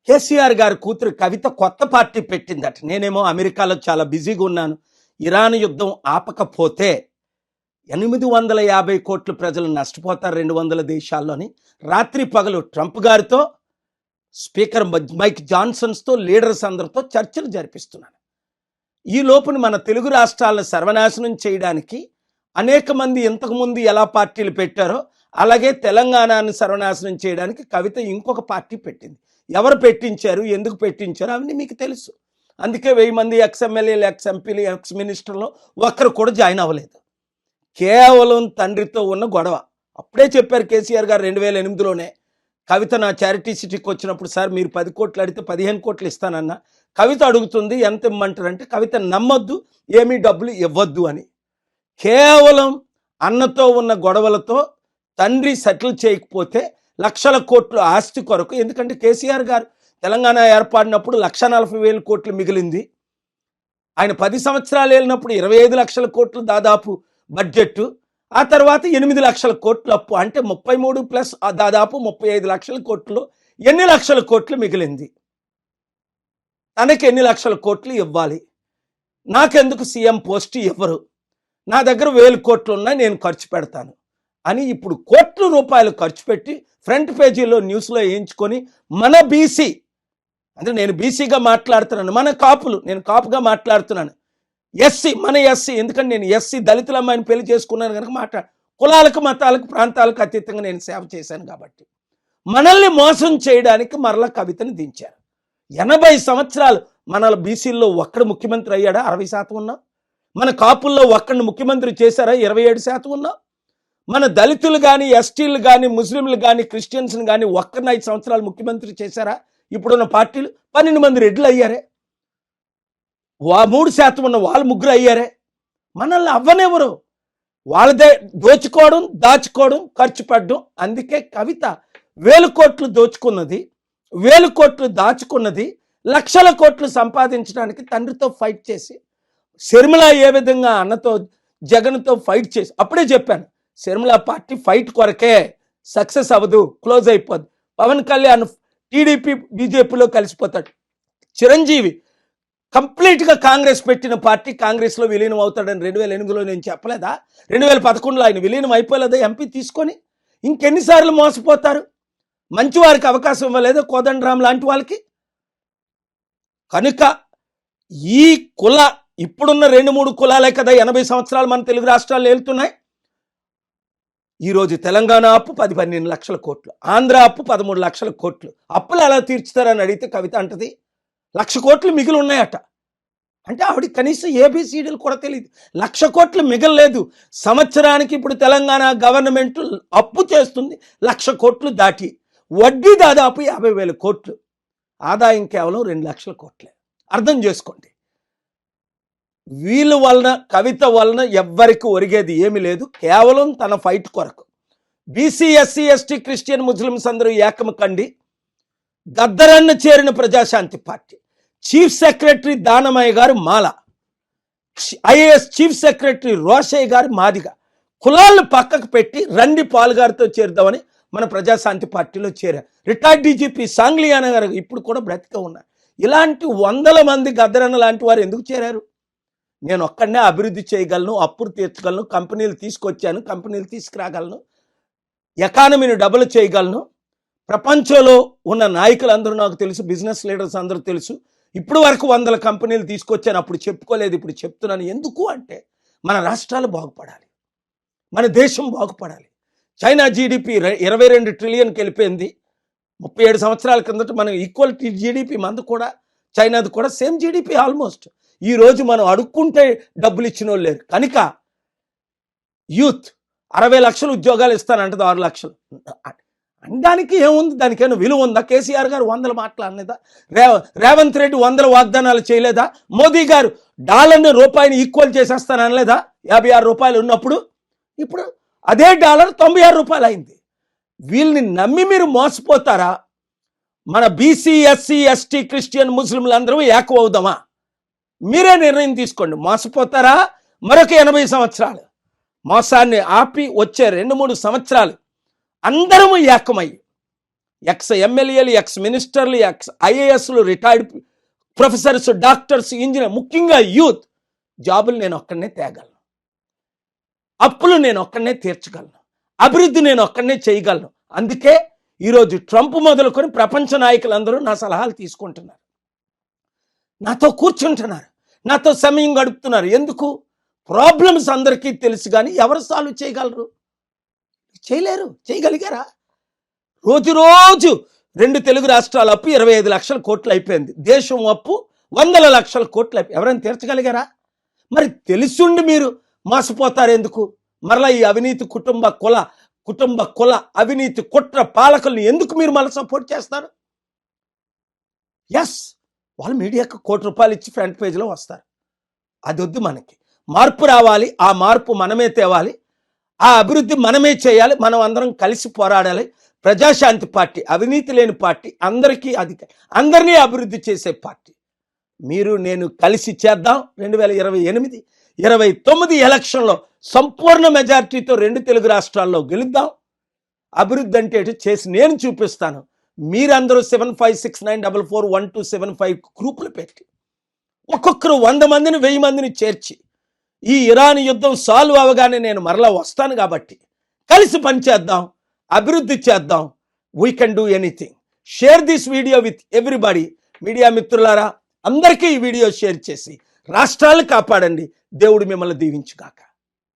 కేసీఆర్ గారి కూతురు కవిత కొత్త పార్టీ పెట్టిందట. నేనేమో అమెరికాలో చాలా బిజీగా ఉన్నాను. ఇరాన్ యుద్ధం ఆపకపోతే 850 కోట్ల ప్రజలు నష్టపోతారు 200 దేశాల్లోని. రాత్రి పగలు ట్రంప్ గారితో, స్పీకర్ మైక్ జాన్సన్స్తో, లీడర్స్ అందరితో చర్చలు జరిపిస్తున్నాను. ఈ లోపున మన తెలుగు రాష్ట్రాలను సర్వనాశనం చేయడానికి అనేక మంది ఇంతకుముందు ఎలా పార్టీలు పెట్టారో అలాగే తెలంగాణను సర్వనాశనం చేయడానికి కవిత ఇంకొక పార్టీ పెట్టింది. ఎవరు పెట్టించారు, ఎందుకు పెట్టించారు అవన్నీ మీకు తెలుసు. అందుకే 1000 మంది ఎక్స్ఎమ్మెల్యేలు, ఎక్స్ఎంపీలు, ఎక్స్ మినిస్టర్లు ఒక్కరు కూడా జాయిన్ అవ్వలేదు. కేవలం తండ్రితో ఉన్న గొడవ. అప్పుడే చెప్పారు కేసీఆర్ గారు 2008లోనే. కవిత నా చారిటీ సిటీకి వచ్చినప్పుడు, సార్ మీరు 10 కోట్లు అడిగితే 15 కోట్లు ఇస్తానన్నా. కవిత అడుగుతుంది ఎంత ఇమ్మంటారంటే, కవిత నమ్మొద్దు, ఏమీ డబ్బులు ఇవ్వద్దు అని. కేవలం అన్నతో ఉన్న గొడవలతో తండ్రి సెటిల్ చేయకపోతే లక్షల కోట్లు ఆస్తి కొరకు, ఎందుకంటే కేసీఆర్ గారు తెలంగాణ ఏర్పడినప్పుడు 1,40,000 కోట్లు మిగిలింది. ఆయన 10 సంవత్సరాలు వెళ్ళినప్పుడు 25 లక్షల కోట్లు దాదాపు బడ్జెట్. ఆ తర్వాత 8 లక్షల కోట్లు అప్పు. అంటే 33 ప్లస్ దాదాపు 35 లక్షల కోట్లు. ఎన్ని లక్షల కోట్లు మిగిలింది? తనకి ఎన్ని లక్షల కోట్లు ఇవ్వాలి? నాకెందుకు సీఎం పోస్ట్ ఇవ్వరు? నా దగ్గర 1000 కోట్లు ఉన్నాయి, నేను ఖర్చు పెడతాను అని ఇప్పుడు కోట్ల రూపాయలు ఖర్చు పెట్టి ఫ్రంట్ పేజీలో న్యూస్లో వేయించుకొని, మన బీసీ అంటే నేను బీసీగా మాట్లాడుతున్నాను, మన కాపులు నేను కాపుగా మాట్లాడుతున్నాను, ఎస్సీ మన ఎస్సీ, ఎందుకంటే నేను ఎస్సీ దళితుల అమ్మాయిని పెళ్లి చేసుకున్నాను కనుక కులాలకు, మతాలకు, ప్రాంతాలకు అతీతంగా నేను సేవ చేశాను కాబట్టి మనల్ని మోసం చేయడానికి మరలా కవితని దించారు. 80 సంవత్సరాలు మన బీసీల్లో ఒక్కడు ముఖ్యమంత్రి అయ్యాడా? 60% ఉన్నా. మన కాపుల్లో ఒక్కడిని ముఖ్యమంత్రి చేశారా? 27% ఉన్నా. మన దళితులు కానీ, ఎస్టీలు కానీ, ముస్లింలు కానీ, క్రిస్టియన్స్ని కానీ ఒక్కరిని 5 సంవత్సరాలు ముఖ్యమంత్రి చేశారా? ఇప్పుడున్న పార్టీలు 12 మంది రెడ్లు అయ్యారే. 3% ఉన్న వాళ్ళు 3 అయ్యారే. మనల్ని అవ్వనెవరు? వాళ్ళదే దోచుకోవడం, దాచుకోవడం, ఖర్చు పెట్టడం. అందుకే కవిత 1000 కోట్లు దోచుకున్నది, 1000 కోట్లు దాచుకున్నది, లక్షల కోట్లు సంపాదించడానికి తండ్రితో ఫైట్ చేసి, శర్మిల ఏ విధంగా అన్నతో జగన్తో ఫైట్ చేసి, అప్పుడే చెప్పాను శర్మిల పార్టీ ఫైట్ కొరకే, సక్సెస్ అవ్వదు, క్లోజ్ అయిపోద్ది. పవన్ కళ్యాణ్ టీడీపీ బీజేపీలో కలిసిపోతాడు. చిరంజీవి కంప్లీట్గా కాంగ్రెస్ పెట్టిన పార్టీ కాంగ్రెస్లో విలీనం అవుతాడని 2008లో నేను చెప్పలేదా? 2011లో ఆయన విలీనం అయిపోలేదా ఎంపీ తీసుకొని? ఇంకెన్నిసార్లు మోసపోతారు? మంచి వారికి అవకాశం ఇవ్వలేదా కోదండరాం లాంటి వాళ్ళకి? కనుక ఈ ఇప్పుడున్న 2-3 కులాలే కదా 80 సంవత్సరాలు మన తెలుగు రాష్ట్రాల్లో వెళ్తున్నాయి. ఈరోజు తెలంగాణ అప్పు 10-12 లక్షల కోట్లు, ఆంధ్ర అప్పు 13 లక్షల కోట్లు. అప్పులు ఎలా తీర్చుతారని అడిగితే కవిత అంటది 1,00,000 కోట్లు మిగిలి ఉన్నాయట. అంటే ఆవిడ కనీసం ఏబిసిడీలు కూడా తెలియదు. 1,00,000 కోట్లు మిగలలేదు. సంవత్సరానికి ఇప్పుడు తెలంగాణ గవర్నమెంట్ అప్పు చేస్తుంది 1,00,000 కోట్లు దాటి. వడ్డీ దాదాపు 50,000 కోట్లు. ఆదాయం కేవలం 2 లక్షల కోట్లే. అర్థం చేసుకోండి. వీళ్ళ వలన, కవిత వలన ఎవ్వరికి ఒరిగేది ఏమీ లేదు. కేవలం తన ఫైట్ కొరకు. BC, SC, ST, Christian, Muslims అందరూ ఏకము కండి గద్దరన్న చేరిన Praja Shanti party. Chief secretary Danamayya గారు మాల, ఐఏఎస్ చీఫ్ సెక్రటరీ రోషయ్య గారు మాదిగ. కులాలను పక్కకు పెట్టి రండి పాల్ గారితో చేరుదామని మన ప్రజాశాంతి పార్టీలో చేరారు. రిటైర్డ్ డీజీపీ సాంగ్లియానా గారు ఇప్పుడు కూడా బ్రతికే ఉన్నారు. ఇలాంటి 100 మంది గద్దరన్న లాంటి వారు ఎందుకు చేరారు? నేను ఒక్కడనే అభివృద్ధి చేయగలను, అప్పులు తీర్చగలను, కంపెనీలు తీసుకొచ్చాను, కంపెనీలు తీసుకురాగలను, ఎకానమీని డబుల్ చేయగలను. ప్రపంచంలో ఉన్న నాయకులందరూ నాకు తెలుసు, బిజినెస్ లీడర్స్ అందరూ తెలుసు. ఇప్పుడు వరకు 100 కంపెనీలు తీసుకొచ్చాను, అప్పుడు చెప్పుకోలేదు, ఇప్పుడు చెప్తున్నాను. ఎందుకు అంటే మన రాష్ట్రాలు బాగుపడాలి, మన దేశం బాగుపడాలి. చైనా జీడిపి 22 ట్రిలియన్కి వెళ్ళిపోయింది 37 సంవత్సరాల కిందట. మనం ఈక్వల్ జీడిపి మంది కూడా, చైనాది కూడా సేమ్ జీడిపి ఆల్మోస్ట్. ఈరోజు మనం అడుక్కుంటే డబ్బులు ఇచ్చిన వాళ్ళు లేరు. కనుక యూత్ 60 లక్షలు ఉద్యోగాలు ఇస్తానంటది, 6 లక్షలు అనడానికి ఏముంది? దానికైనా విలువ ఉందా? కేసీఆర్ గారు 100 మాట్లాడలేదా? రేవంత్ రెడ్డి 100 వాగ్దానాలు చేయలేదా? మోదీ గారు డాలర్ని రూపాయిని ఈక్వల్ చేసేస్తాననలేదా? 56 రూపాయలు ఉన్నప్పుడు ఇప్పుడు అదే డాలర్ 96 రూపాయలు అయింది. వీళ్ళని నమ్మి మీరు మోసపోతారా? మన బీసీ, ఎస్సీ, ఎస్టీ, క్రిస్టియన్, ముస్లింలు అందరూ ఏకం అవుదామా? మీరే నిర్ణయం తీసుకోండి. మోసపోతారా? మరొక 80 సంవత్సరాలు మోసాన్ని ఆపి వచ్చే 2-3 సంవత్సరాలు అందరము ఏకమయ్యి ఎక్స్ ఎమ్మెల్యేలు, ఎక్స్ మినిస్టర్లు, ఎక్స్ ఐఏఎస్లు, రిటైర్డ్ ప్రొఫెసర్స్, డాక్టర్స్, ఇంజనీర్, ముఖ్యంగా యూత్ జాబులు నేను ఒక్కడనే తేగలను, అప్పులు నేను ఒక్కడనే తీర్చగలను, అభివృద్ధి నేను ఒక్కడనే చేయగలను. అందుకే ఈరోజు ట్రంప్ మొదలుకొని ప్రపంచ నాయకులందరూ నా సలహాలు తీసుకుంటున్నారు, నాతో కూర్చుంటున్నారు, నాతో సమయం గడుపుతున్నారు. ఎందుకు? ప్రాబ్లమ్స్ అందరికీ తెలుసు, కానీ ఎవరు సాల్వ్ చేయగలరు? చేయలేరు. చేయగలిగారా? రోజు 2 తెలుగు రాష్ట్రాల అప్పు 25 లక్షల కోట్లు అయిపోయింది. దేశం అప్పు 100 లక్షల కోట్లు అయిపోయి ఎవరైనా తీర్చగలిగారా? మరి తెలుసుండి మీరు మోసపోతారు ఎందుకు? మరలా ఈ అవినీతి కుటుంబ కుల అవినీతి కుట్ర పాలకుల్ని ఎందుకు మీరు మళ్ళీ సపోర్ట్ చేస్తారు? ఎస్, వాళ్ళు మీడియాకు ₹1 ఇచ్చి ఫ్రంట్ పేజ్లో వస్తారు. అది వద్దు. మనకి మార్పు రావాలి. ఆ మార్పు మనమే తేవాలి. ఆ అభివృద్ధి మనమే చేయాలి. మనం అందరం కలిసి పోరాడాలి. ప్రజాశాంతి పార్టీ, అవినీతి లేని పార్టీ, అందరినీ అభివృద్ధి చేసే పార్టీ. మీరు నేను కలిసి చేద్దాం. 2028, 29 ఎలక్షన్లో సంపూర్ణ మెజారిటీతో 2 తెలుగు రాష్ట్రాల్లో గెలుద్దాం. అభివృద్ధి అంటే చేసి నేను చూపిస్తాను. మీరందరూ 7569441275 గ్రూపులు పెట్టి ఒక్కొక్కరు 100 మందిని 1000 మందిని చేర్చి ఈ ఇరాన్ యుద్ధం సాల్వ్ అవగానే నేను మరలా వస్తాను. కాబట్టి కలిసి పనిచేద్దాం, అభివృద్ధి చేద్దాం. We can do anything. Share this video with everybody. Media మిత్రులారా, అందరికీ ఈ వీడియో షేర్ చేసి రాష్ట్రాలను కాపాడండి. దేవుడు మిమ్మల్ని దీవించుగాక.